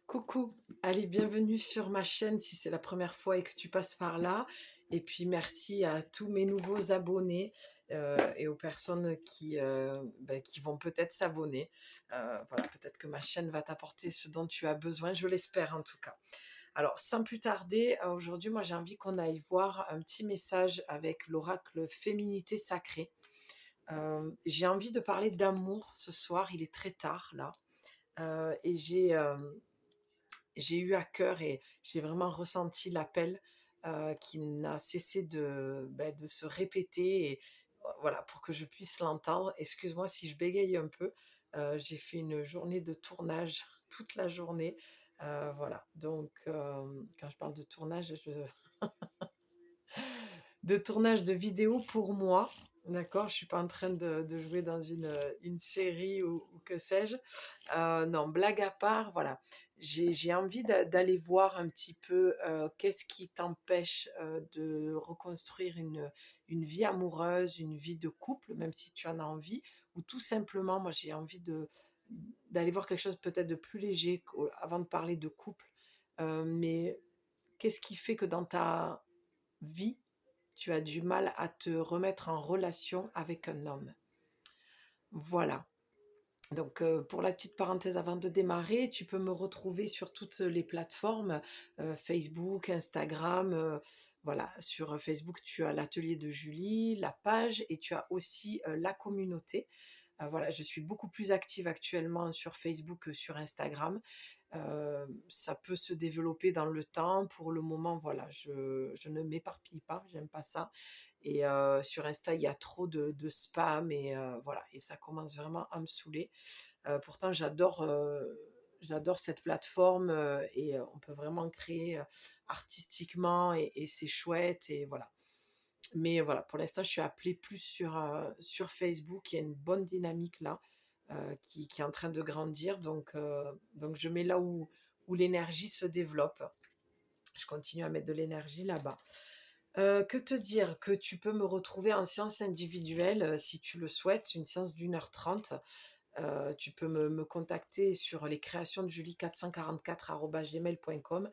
Coucou, allez, bienvenue sur ma chaîne si c'est la première fois et que tu passes par là. Et puis merci à tous mes nouveaux abonnés et aux personnes qui vont peut-être s'abonner. Voilà, peut-être que ma chaîne va t'apporter ce dont tu as besoin, je l'espère en tout cas. Alors, sans plus tarder, aujourd'hui, moi j'ai envie qu'on aille voir un petit message avec l'oracle Féminité Sacrée. J'ai envie de parler d'amour ce soir, il est très tard là. Et j'ai eu à cœur et j'ai vraiment ressenti l'appel qui n'a cessé de se répéter et voilà, pour que je puisse l'entendre. Excuse-moi si je bégaye un peu. J'ai fait une journée de tournage toute la journée. Voilà, donc quand je parle de tournage, de tournage de vidéos pour moi. D'accord, je suis pas en train de jouer dans une série ou que sais-je. Non, blague à part, voilà. J'ai envie d'aller voir un petit peu qu'est-ce qui t'empêche de reconstruire une vie amoureuse, une vie de couple, même si tu en as envie, ou tout simplement, moi j'ai envie d'aller voir quelque chose peut-être de plus léger avant de parler de couple. Mais qu'est-ce qui fait que dans ta vie, tu as du mal à te remettre en relation avec un homme? Voilà. Donc, pour la petite parenthèse avant de démarrer, tu peux me retrouver sur toutes les plateformes, Facebook, Instagram, voilà. Sur Facebook, tu as l'atelier de Julie, la page et tu as aussi, la communauté. Voilà, je suis beaucoup plus active actuellement sur Facebook que sur Instagram. Ça peut se développer dans le temps. Pour le moment, voilà, je ne m'éparpille pas, j'aime pas ça. Et sur Insta, il y a trop de spam et voilà, et ça commence vraiment à me saouler. Pourtant, j'adore cette plateforme et on peut vraiment créer artistiquement et c'est chouette et voilà. Mais voilà, pour l'instant, je suis appelée plus sur Facebook. Il y a une bonne dynamique là qui est en train de grandir. Donc je mets là où l'énergie se développe. Je continue à mettre de l'énergie là-bas. Que te dire? Que tu peux me retrouver en séance individuelle si tu le souhaites, une séance d'1 h 30. Tu peux me contacter sur les créations de julie444@gmail.com.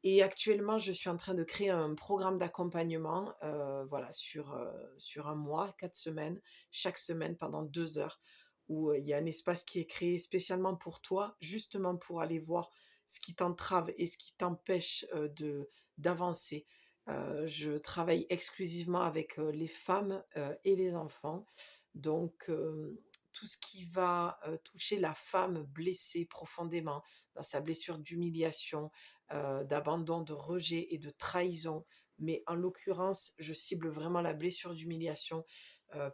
Et actuellement, je suis en train de créer un programme d'accompagnement, voilà, sur un mois, 4 semaines, chaque semaine pendant 2 heures, où il y a un espace qui est créé spécialement pour toi, justement pour aller voir ce qui t'entrave et ce qui t'empêche d'avancer. Je travaille exclusivement avec les femmes et les enfants. Donc, tout ce qui va toucher la femme blessée profondément dans sa blessure d'humiliation, d'abandon, de rejet et de trahison. Mais en l'occurrence, je cible vraiment la blessure d'humiliation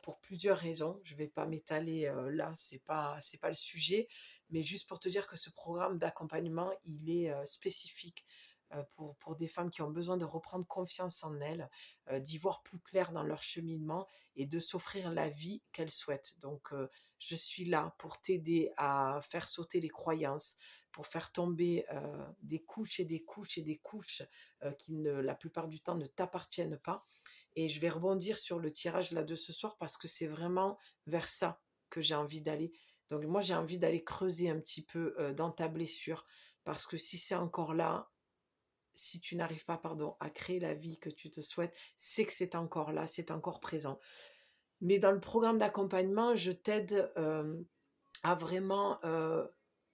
pour plusieurs raisons. Je ne vais pas m'étaler là, c'est pas le sujet, mais juste pour te dire que ce programme d'accompagnement, il est spécifique pour des femmes qui ont besoin de reprendre confiance en elles, d'y voir plus clair dans leur cheminement et de s'offrir la vie qu'elles souhaitent. Donc, je suis là pour t'aider à faire sauter les croyances, pour faire tomber des couches et des couches et des couches qui, la plupart du temps, ne t'appartiennent pas. Et je vais rebondir sur le tirage là de ce soir parce que c'est vraiment vers ça que j'ai envie d'aller. Donc moi, j'ai envie d'aller creuser un petit peu dans ta blessure parce que si c'est encore là, si tu n'arrives pas, pardon, à créer la vie que tu te souhaites, c'est que c'est encore là, c'est encore présent. Mais dans le programme d'accompagnement, je t'aide à vraiment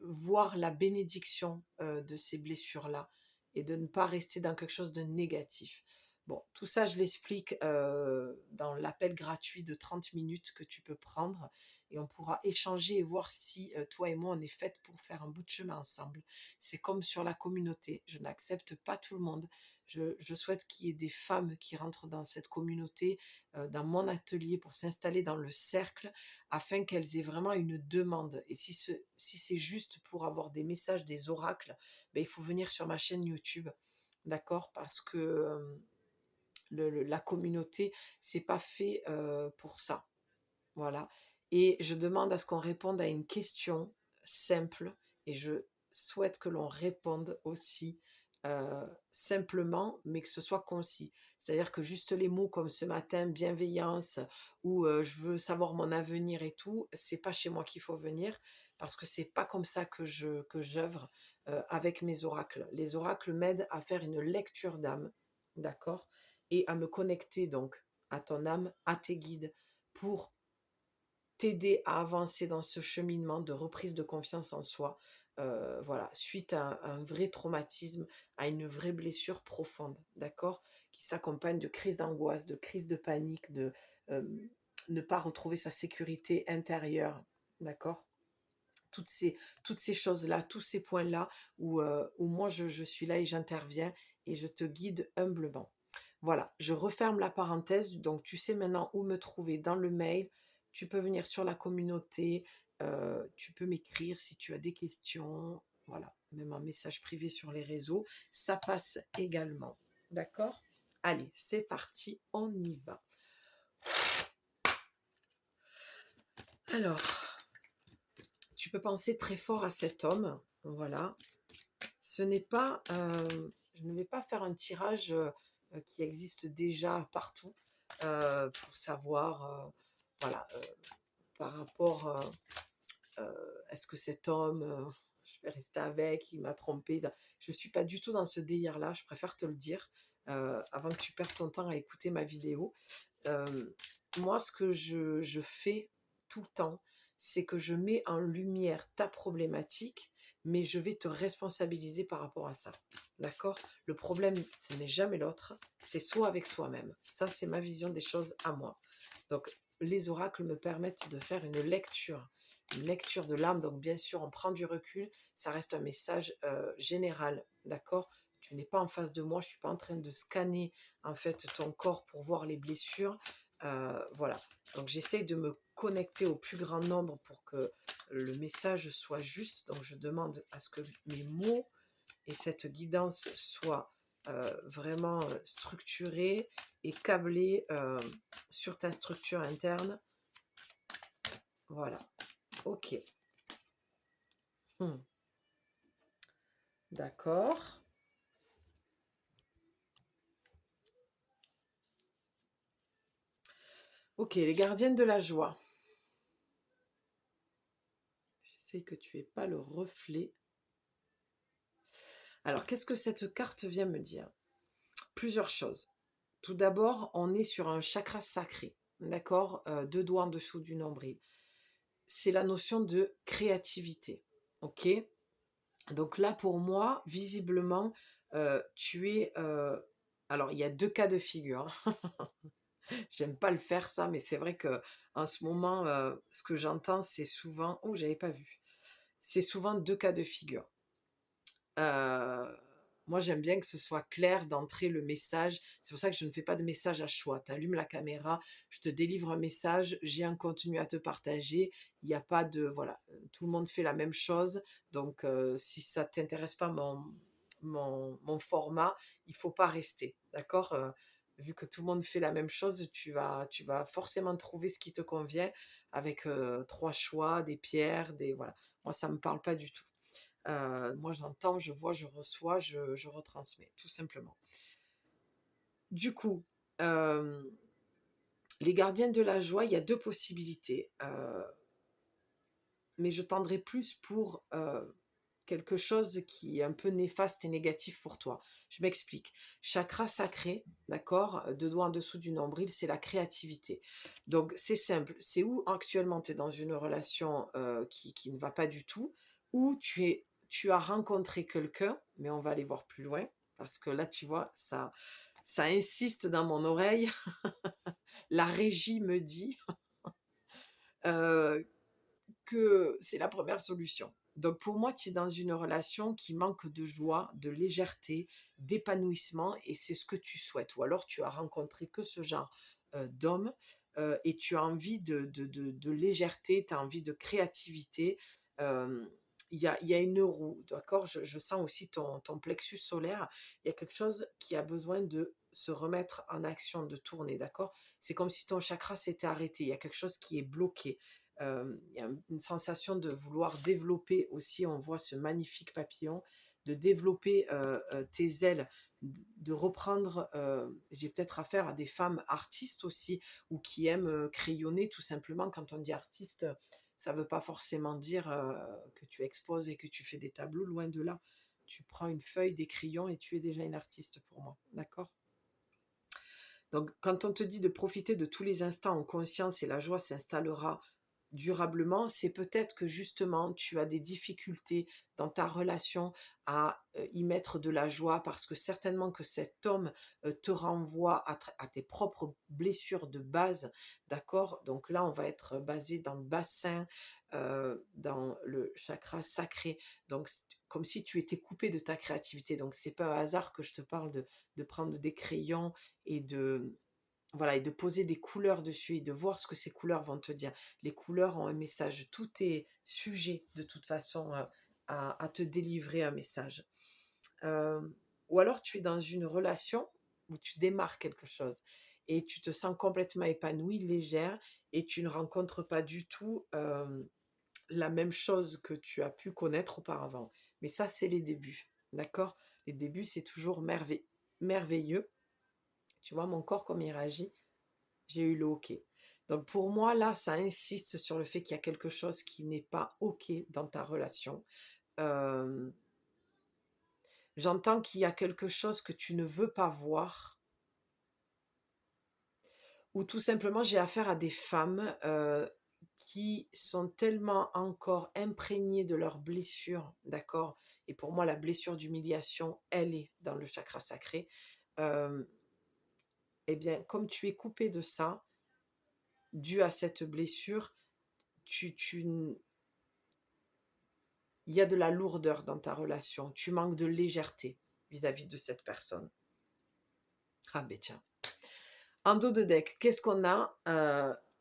voir la bénédiction de ces blessures-là et de ne pas rester dans quelque chose de négatif. Bon, tout ça, je l'explique dans l'appel gratuit de 30 minutes que tu peux prendre et on pourra échanger et voir si toi et moi, on est faites pour faire un bout de chemin ensemble. C'est comme sur la communauté. Je n'accepte pas tout le monde. Je souhaite qu'il y ait des femmes qui rentrent dans cette communauté, dans mon atelier pour s'installer dans le cercle afin qu'elles aient vraiment une demande. Et si c'est juste pour avoir des messages, des oracles, ben, il faut venir sur ma chaîne YouTube, d'accord? Parce que la communauté, c'est pas fait pour ça. Voilà. Et je demande à ce qu'on réponde à une question simple et je souhaite que l'on réponde aussi simplement, mais que ce soit concis. C'est-à-dire que juste les mots comme ce matin, bienveillance ou je veux savoir mon avenir et tout, c'est pas chez moi qu'il faut venir parce que c'est pas comme ça que j'œuvre, avec mes oracles. Les oracles m'aident à faire une lecture d'âme, d'accord? Et à me connecter donc à ton âme, à tes guides, pour t'aider à avancer dans ce cheminement de reprise de confiance en soi, voilà, suite à un vrai traumatisme, à une vraie blessure profonde, d'accord? Qui s'accompagne de crises d'angoisse, de crises de panique, de, ne pas retrouver sa sécurité intérieure, d'accord? Toutes ces choses-là, tous ces points-là où moi je suis là et j'interviens et je te guide humblement. Voilà, je referme la parenthèse, donc tu sais maintenant où me trouver dans le mail. Tu peux venir sur la communauté, tu peux m'écrire si tu as des questions, voilà, même un message privé sur les réseaux, ça passe également. D'accord? Allez, c'est parti, on y va. Alors, tu peux penser très fort à cet homme, voilà. Ce n'est pas, je ne vais pas faire un tirage, qui existe déjà partout, pour savoir, voilà, par rapport, est-ce que cet homme, je vais rester avec, il m'a trompé. Je ne suis pas du tout dans ce délire-là, je préfère te le dire, avant que tu perdes ton temps à écouter ma vidéo. Moi, ce que je fais tout le temps, c'est que je mets en lumière ta problématique, mais je vais te responsabiliser par rapport à ça. D'accord? Le problème, ce n'est jamais l'autre, c'est soi avec soi-même. Ça, c'est ma vision des choses à moi. Donc, les oracles me permettent de faire une lecture de l'âme. Donc, bien sûr, on prend du recul. Ça reste un message général. D'accord? Tu n'es pas en face de moi. Je ne suis pas en train de scanner en fait ton corps pour voir les blessures. Voilà. Donc, j'essaie de me connecter au plus grand nombre pour que le message soit juste. Donc, je demande à ce que mes mots et cette guidance soient vraiment structurés et câblés sur ta structure interne. Voilà. Ok. D'accord. Ok, les gardiennes de la joie. J'essaie que tu n'aies pas le reflet. Alors, qu'est-ce que cette carte vient me dire? Plusieurs choses. Tout d'abord, on est sur un chakra sacré, d'accord? Deux doigts en dessous du nombril. C'est la notion de créativité, ok? Donc là, pour moi, visiblement, tu es... alors, il y a deux cas de figure, hein. J'aime pas le faire ça, mais c'est vrai que en ce moment, ce que j'entends, c'est souvent... Oh, j'avais pas vu. C'est souvent deux cas de figure. Moi, j'aime bien que ce soit clair d'entrer le message. C'est pour ça que je ne fais pas de message à choix. Tu allumes la caméra, je te délivre un message, j'ai un contenu à te partager. Il n'y a pas de... Voilà, tout le monde fait la même chose. Donc, si ça ne t'intéresse pas mon format, il ne faut pas rester. D'accord? Vu que tout le monde fait la même chose, tu vas forcément trouver ce qui te convient avec trois choix, des pierres, des... Voilà. Moi, ça ne me parle pas du tout. Moi, j'entends, je vois, je reçois, je retransmets, tout simplement. Du coup, les gardiennes de la joie, il y a deux possibilités. Mais je tendrai plus pour quelque chose qui est un peu néfaste et négatif pour toi. Je m'explique. Chakra sacré, d'accord, deux doigts en dessous du nombril, c'est la créativité. Donc, c'est simple. C'est où actuellement tu es dans une relation qui ne va pas du tout, ou tu as rencontré quelqu'un, mais on va aller voir plus loin, parce que là, tu vois, ça insiste dans mon oreille. La régie me dit euh, que c'est la première solution. Donc pour moi, tu es dans une relation qui manque de joie, de légèreté, d'épanouissement, et c'est ce que tu souhaites. Ou alors tu as rencontré que ce genre d'homme et tu as envie de légèreté, tu as envie de créativité. Euh, il y a une roue, d'accord? Je sens aussi ton plexus solaire. Il y a quelque chose qui a besoin de se remettre en action, de tourner, d'accord? C'est comme si ton chakra s'était arrêté. Il y a quelque chose qui est bloqué. Il y a une sensation de vouloir développer aussi, on voit ce magnifique papillon, de développer tes ailes, de reprendre, j'ai peut-être affaire à des femmes artistes aussi, ou qui aiment crayonner tout simplement. Quand on dit artiste, Ça ne veut pas forcément dire, que tu exposes et que tu fais des tableaux, loin de là. Tu prends une feuille, des crayons et tu es déjà une artiste pour moi, d'accord? Donc quand on te dit de profiter de tous les instants en conscience et la joie s'installera durablement, c'est peut-être que justement tu as des difficultés dans ta relation à, y mettre de la joie parce que certainement que cet homme, te renvoie à tes propres blessures de base, d'accord? Donc là, on va être basé dans le bassin, dans le chakra sacré, donc comme si tu étais coupé de ta créativité. Donc c'est pas un hasard que je te parle de prendre des crayons et de voilà, et de poser des couleurs dessus et de voir ce que ces couleurs vont te dire. Les couleurs ont un message. Tout est sujet de toute façon, à te délivrer un message. Hem, ou alors tu es dans une relation où tu démarres quelque chose et tu te sens complètement épanouie, légère et tu ne rencontres pas du tout, la même chose que tu as pu connaître auparavant. Mais ça, c'est les débuts, d'accord? Les débuts, c'est toujours merveilleux. Tu vois mon corps comme il réagit? J'ai eu le OK. Donc pour moi, là, ça insiste sur le fait qu'il y a quelque chose qui n'est pas OK dans ta relation. Hem, j'entends qu'il y a quelque chose que tu ne veux pas voir ou tout simplement j'ai affaire à des femmes, qui sont tellement encore imprégnées de leurs blessures, d'accord? Et pour moi, la blessure d'humiliation, elle est dans le chakra sacré. Hem, et bien, comme tu es coupé de ça, dû à cette blessure, tu il y a de la lourdeur dans ta relation, tu manques de légèreté vis-à-vis de cette personne. Ah ben tiens. En dos de deck, qu'est-ce qu'on a?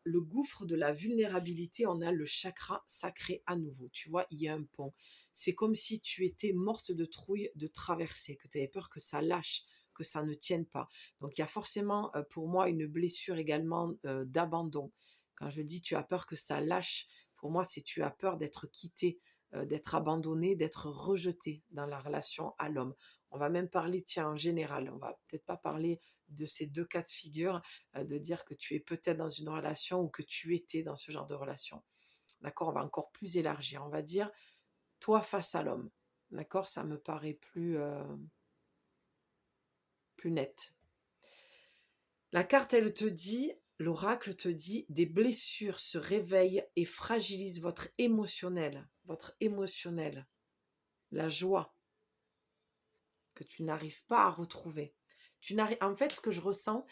Le gouffre de la vulnérabilité, on a le chakra sacré à nouveau. Tu vois, il y a un pont. C'est comme si tu étais morte de trouille de traverser, que tu avais peur que ça lâche, que ça ne tienne pas. Donc il y a forcément pour moi une blessure également d'abandon. Quand je dis tu as peur que ça lâche, pour moi c'est tu as peur d'être quitté, d'être abandonné, d'être rejeté dans la relation à l'homme. On va même parler, tiens, en général, on va peut-être pas parler de ces 2 cas de figure, de dire que tu es peut-être dans une relation ou que tu étais dans ce genre de relation. D'accord? On va encore plus élargir. On va dire toi face à l'homme. D'accord? Ça me paraît plus net. La carte, elle te dit, l'oracle te dit: «Des blessures se réveillent et fragilisent votre émotionnel, la joie que tu n'arrives pas à retrouver». En fait, ce que je ressens,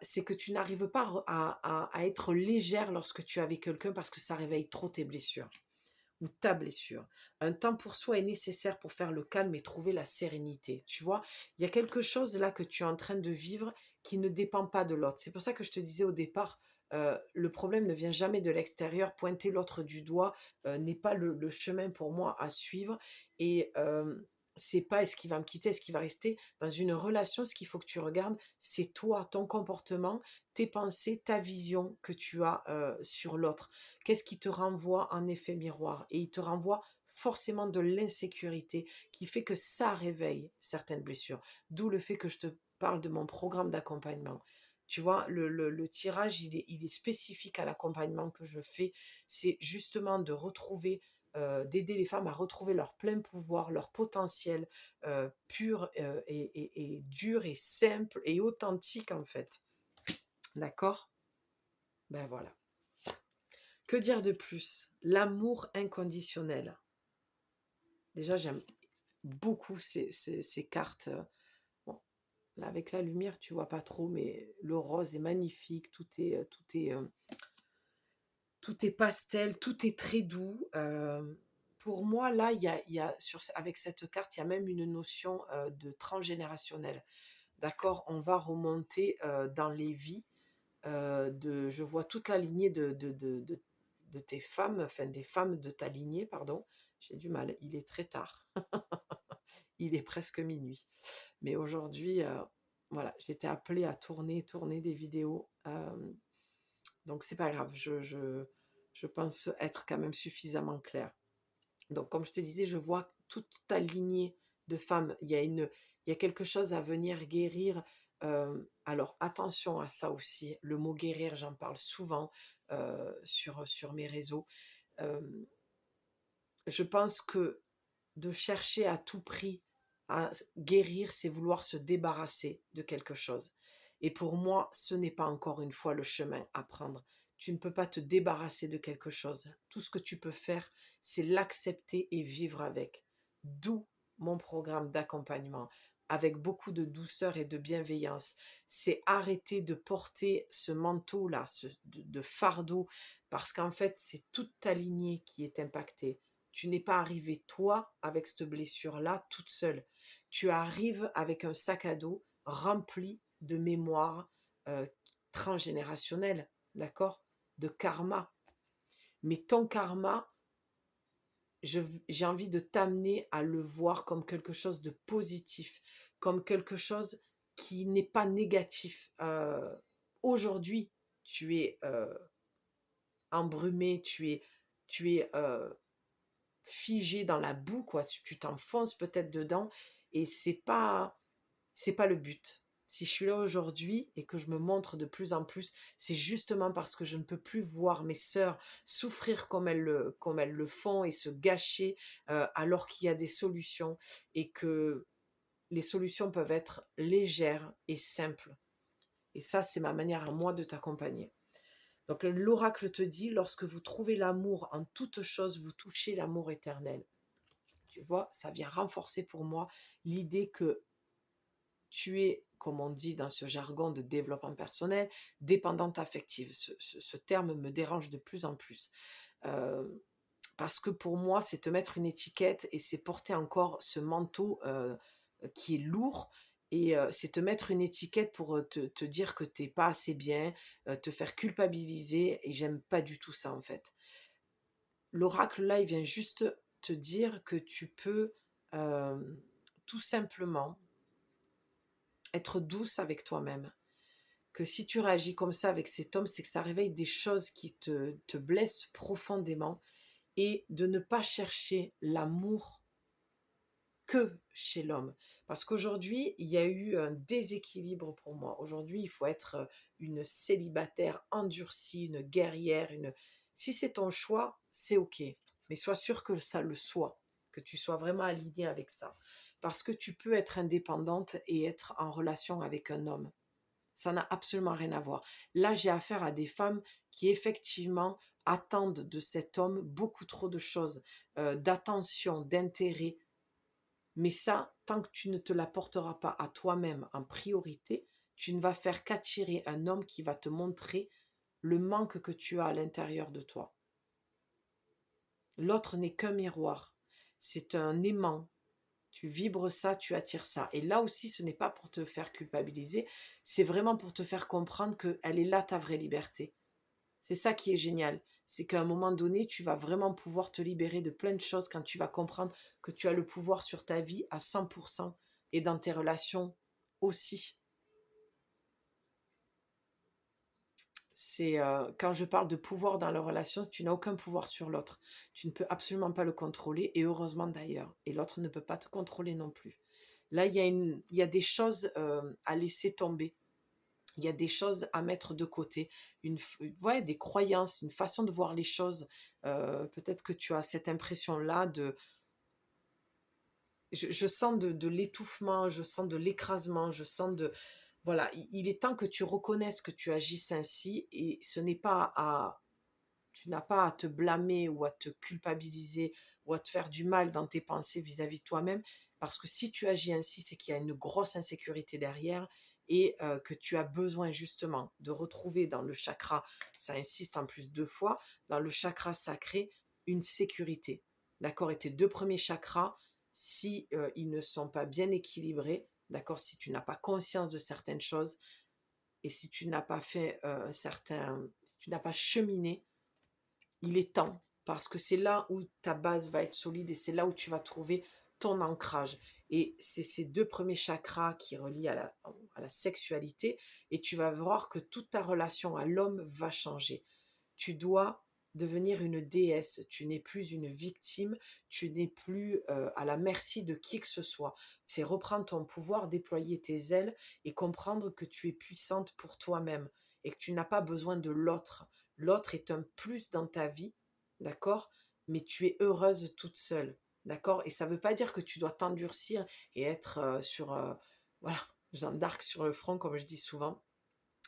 c'est que tu n'arrives pas à être légère lorsque tu es avec quelqu'un parce que ça réveille trop tes blessures ou ta blessure. Un temps pour soi est nécessaire pour faire le calme et trouver la sérénité. Tu vois, il y a quelque chose là que tu es en train de vivre qui ne dépend pas de l'autre. C'est pour ça que je te disais au départ, le problème ne vient jamais de l'extérieur. Pointer l'autre du doigt n'est pas le chemin pour moi à suivre. Et c'est pas est-ce qu'il va me quitter, est-ce qu'il va rester dans une relation. Ce qu'il faut que tu regardes, c'est toi, ton comportement, tes pensées, ta vision que tu as sur l'autre. Qu'est-ce qui te renvoie en effet miroir? Et il te renvoie forcément de l'insécurité qui fait que ça réveille certaines blessures. D'où le fait que je te parle de mon programme d'accompagnement. Tu vois, le tirage, il est spécifique à l'accompagnement que je fais. C'est justement de retrouver, d'aider les femmes à retrouver leur plein pouvoir, leur potentiel pur et dur et simple et authentique en fait. D'accord? Ben voilà. Que dire de plus? L'amour inconditionnel. Déjà, j'aime beaucoup ces cartes. Bon, là, avec la lumière, tu vois pas trop, mais le rose est magnifique. Tout est pastel, tout est très doux. Pour moi, là, avec cette carte, il y a même une notion de transgénérationnel. D'accord? On va remonter dans les vies. Je vois toute la lignée de tes femmes, enfin des femmes de ta lignée, pardon. J'ai du mal, il est très tard. Il est presque minuit. Mais aujourd'hui, voilà, j'étais appelée à tourner des vidéos. Donc c'est pas grave, je pense être quand même suffisamment claire. Donc comme je te disais, je vois toute ta lignée de femmes. Il y a quelque chose à venir guérir. Alors attention à ça aussi. Le mot guérir, j'en parle souvent sur mes réseaux. Hem, je pense que de chercher à tout prix à guérir, c'est vouloir se débarrasser de quelque chose. Et pour moi, ce n'est pas encore une fois le chemin à prendre. Tu ne peux pas te débarrasser de quelque chose. Tout ce que tu peux faire, c'est l'accepter et vivre avec. D'où mon programme d'accompagnement, avec beaucoup de douceur et de bienveillance. C'est arrêter de porter ce manteau-là, de fardeau, parce qu'en fait, c'est toute ta lignée qui est impactée. Tu n'es pas arrivé toi avec cette blessure-là toute seule. Tu arrives avec un sac à dos rempli de mémoires euh, transgénérationnelles, d'accord? De karma. Mais ton karma, j'ai envie de t'amener à le voir comme quelque chose de positif, comme quelque chose qui n'est pas négatif. Aujourd'hui, tu es embrumé, tu es figé dans la boue, quoi. Tu t'enfonces peut-être dedans et c'est pas le but. Si je suis là aujourd'hui et que je me montre de plus en plus, c'est justement parce que je ne peux plus voir mes sœurs souffrir comme elles le font et se gâcher, alors qu'il y a des solutions et que les solutions peuvent être légères et simples. Et ça, c'est ma manière à moi de t'accompagner. Donc l'oracle te dit, lorsque vous trouvez l'amour en toute chose, vous touchez l'amour éternel. Tu vois, ça vient renforcer pour moi l'idée que tu es, comme on dit dans ce jargon de développement personnel, dépendante affective. Ce terme me dérange de plus en plus. Euh, Parce que pour moi, c'est te mettre une étiquette et c'est porter encore ce manteau qui est lourd. Et c'est te mettre une étiquette pour te dire que t'es pas assez bien, te faire culpabiliser. Et j'aime pas du tout ça en fait. L'oracle là, il vient juste te dire que tu peux euh, tout simplement être douce avec toi-même. Que si tu réagis comme ça avec cet homme, c'est que ça réveille des choses qui te blessent profondément et de ne pas chercher l'amour que chez l'homme. Parce qu'aujourd'hui, il y a eu un déséquilibre pour moi. Aujourd'hui, il faut être une célibataire endurcie, une guerrière. Si c'est ton choix, c'est OK. Mais sois sûr que ça le soit, que tu sois vraiment aligné avec ça. Parce que tu peux être indépendante et être en relation avec un homme. Ça n'a absolument rien à voir. Là, j'ai affaire à des femmes qui effectivement attendent de cet homme beaucoup trop de choses, d'attention, d'intérêt. Mais ça, tant que tu ne te l'apporteras pas à toi-même en priorité, tu ne vas faire qu'attirer un homme qui va te montrer le manque que tu as à l'intérieur de toi. L'autre n'est qu'un miroir. C'est un aimant. Tu vibres ça, tu attires ça. Et là aussi, ce n'est pas pour te faire culpabiliser, c'est vraiment pour te faire comprendre qu'elle est là ta vraie liberté. C'est ça qui est génial. C'est qu'à un moment donné, tu vas vraiment pouvoir te libérer de plein de choses quand tu vas comprendre que tu as le pouvoir sur ta vie à 100% et dans tes relations aussi. Quand je parle de pouvoir dans la relation, tu n'as aucun pouvoir sur l'autre. Tu ne peux absolument pas le contrôler et heureusement d'ailleurs. Et l'autre ne peut pas te contrôler non plus. Là, il y a des choses à laisser tomber. Il y a des choses à mettre de côté, ouais, des croyances, une façon de voir les choses. Peut-être que tu as cette impression-là je sens de l'étouffement, je sens de l'écrasement, je sens de... Voilà, il est temps que tu reconnaisses que tu agisses ainsi et tu n'as pas à te blâmer ou à te culpabiliser ou à te faire du mal dans tes pensées vis-à-vis de toi-même, parce que si tu agis ainsi, c'est qu'il y a une grosse insécurité derrière et que tu as besoin justement de retrouver dans le chakra, ça insiste en plus 2 fois, dans le chakra sacré, une sécurité. D'accord? Et tes 2 premiers chakras, si ils ne sont pas bien équilibrés, d'accord, si tu n'as pas conscience de certaines choses et si tu n'as pas fait si tu n'as pas cheminé, il est temps, parce que c'est là où ta base va être solide et c'est là où tu vas trouver ton ancrage. Et c'est ces 2 premiers chakras qui relient à la sexualité et tu vas voir que toute ta relation à l'homme va changer. Tu dois devenir une déesse, tu n'es plus une victime, tu n'es plus à la merci de qui que ce soit. C'est reprendre ton pouvoir, déployer tes ailes et comprendre que tu es puissante pour toi-même et que tu n'as pas besoin de l'autre. L'autre est un plus dans ta vie, d'accord? Mais tu es heureuse toute seule, d'accord? Et ça ne veut pas dire que tu dois t'endurcir et être, voilà, Jeanne d'Arc sur le front, comme je dis souvent,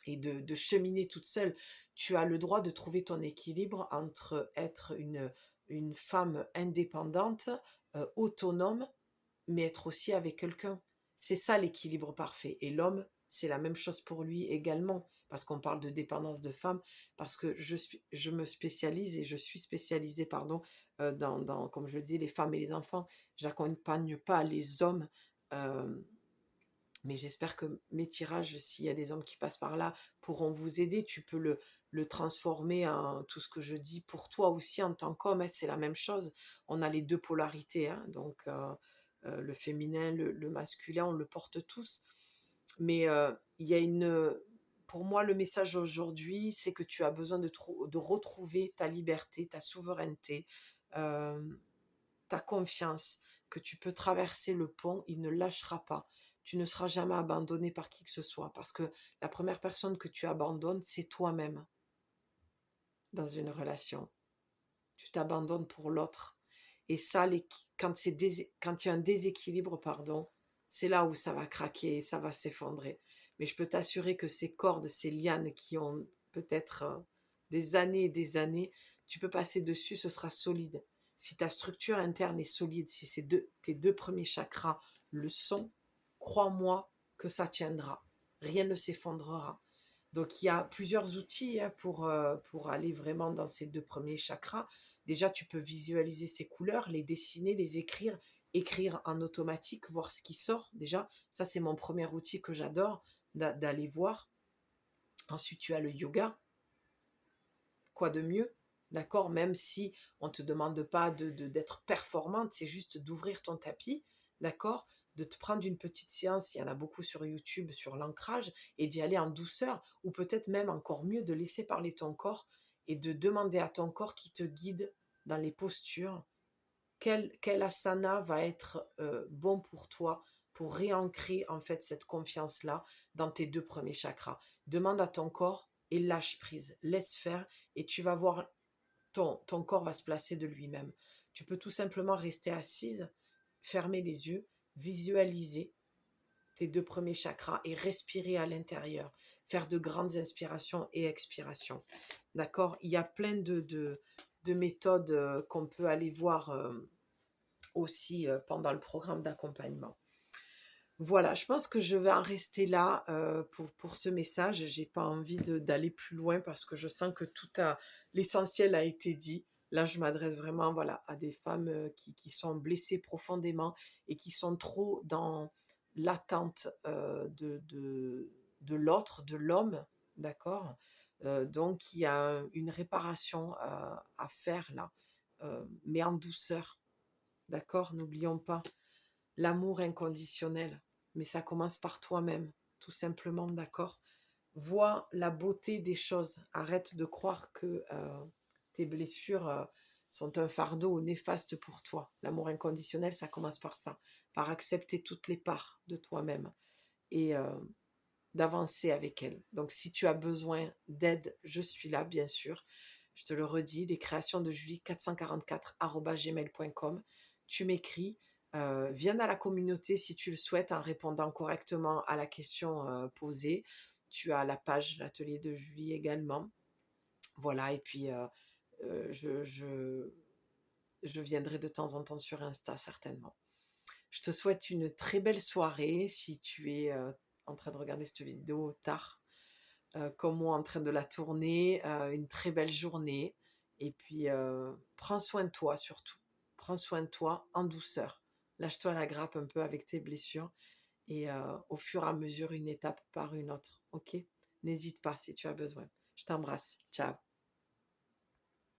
et de cheminer toute seule. Tu as le droit de trouver ton équilibre entre être une femme indépendante, autonome, mais être aussi avec quelqu'un. C'est ça l'équilibre parfait. Et l'homme, c'est la même chose pour lui également, parce qu'on parle de dépendance de femme, parce que je me spécialise et je suis spécialisée, pardon, comme je le dis, les femmes et les enfants. J'accompagne pas les hommes, euh, mais j'espère que mes tirages, s'il y a des hommes qui passent par là, pourront vous aider. Tu peux le transformer en tout ce que je dis pour toi aussi en tant qu'homme, hein, c'est la même chose. On a les deux polarités, hein, donc le féminin, le masculin, on le porte tous. Mais il y a pour moi, le message aujourd'hui, c'est que tu as besoin de retrouver ta liberté, ta souveraineté, euh, ta confiance, que tu peux traverser le pont, il ne lâchera pas. Tu ne seras jamais abandonné par qui que ce soit, parce que la première personne que tu abandonnes, c'est toi-même dans une relation. Tu t'abandonnes pour l'autre. Et ça, quand il y a un déséquilibre, pardon, c'est là où ça va craquer, ça va s'effondrer. Mais je peux t'assurer que ces cordes, ces lianes qui ont peut-être des années et des années, tu peux passer dessus, ce sera solide. Si ta structure interne est solide, si tes deux premiers chakras le sont, crois-moi que ça tiendra. Rien ne s'effondrera. Donc, il y a plusieurs outils, hein, pour aller vraiment dans ces deux premiers chakras. Déjà, tu peux visualiser ces couleurs, les dessiner, les écrire, écrire en automatique, voir ce qui sort. Déjà, ça, c'est mon premier outil que j'adore d'aller voir. Ensuite, tu as le yoga. Quoi de mieux? D'accord? Même si on ne te demande pas d'être performante, c'est juste d'ouvrir ton tapis, d'accord? De te prendre une petite séance, il y en a beaucoup sur YouTube, sur l'ancrage, et d'y aller en douceur, ou peut-être même encore mieux, de laisser parler ton corps et de demander à ton corps qui te guide dans les postures, quel asana va être bon pour toi pour réancrer en fait cette confiance-là dans tes deux premiers chakras. Demande à ton corps et lâche prise, laisse faire et tu vas voir ton corps va se placer de lui-même. Tu peux tout simplement rester assise, fermer les yeux, visualiser tes deux premiers chakras et respirer à l'intérieur, faire de grandes inspirations et expirations. D'accord? Il y a plein de méthodes qu'on peut aller voir aussi pendant le programme d'accompagnement. Voilà, je pense que je vais en rester là pour ce message. J'ai pas envie d'aller plus loin parce que je sens que l'essentiel a été dit. Là, je m'adresse vraiment, voilà, à des femmes qui sont blessées profondément et qui sont trop dans l'attente de l'autre, de l'homme, d'accord? Donc, il y a une réparation à faire là, mais en douceur, d'accord? N'oublions pas l'amour inconditionnel, mais ça commence par toi-même, tout simplement, d'accord? Vois la beauté des choses. Arrête de croire que tes blessures sont un fardeau ou néfaste pour toi. L'amour inconditionnel, ça commence par ça, par accepter toutes les parts de toi-même et d'avancer avec elles. Donc, si tu as besoin d'aide, je suis là, bien sûr. Je te le redis, les créations de Julie 444@gmail.com. Tu m'écris, viens à la communauté si tu le souhaites en répondant correctement à la question posée. Tu as la page l'atelier de Julie également. Voilà, et puis je viendrai de temps en temps sur Insta certainement. Je te souhaite une très belle soirée si tu es en train de regarder cette vidéo tard, comme moi en train de la tourner, une très belle journée. Et puis, prends soin de toi surtout. Prends soin de toi en douceur. Lâche-toi la grappe un peu avec tes blessures et au fur et à mesure, une étape par une autre. Ok? N'hésite pas si tu as besoin. Je t'embrasse. Ciao.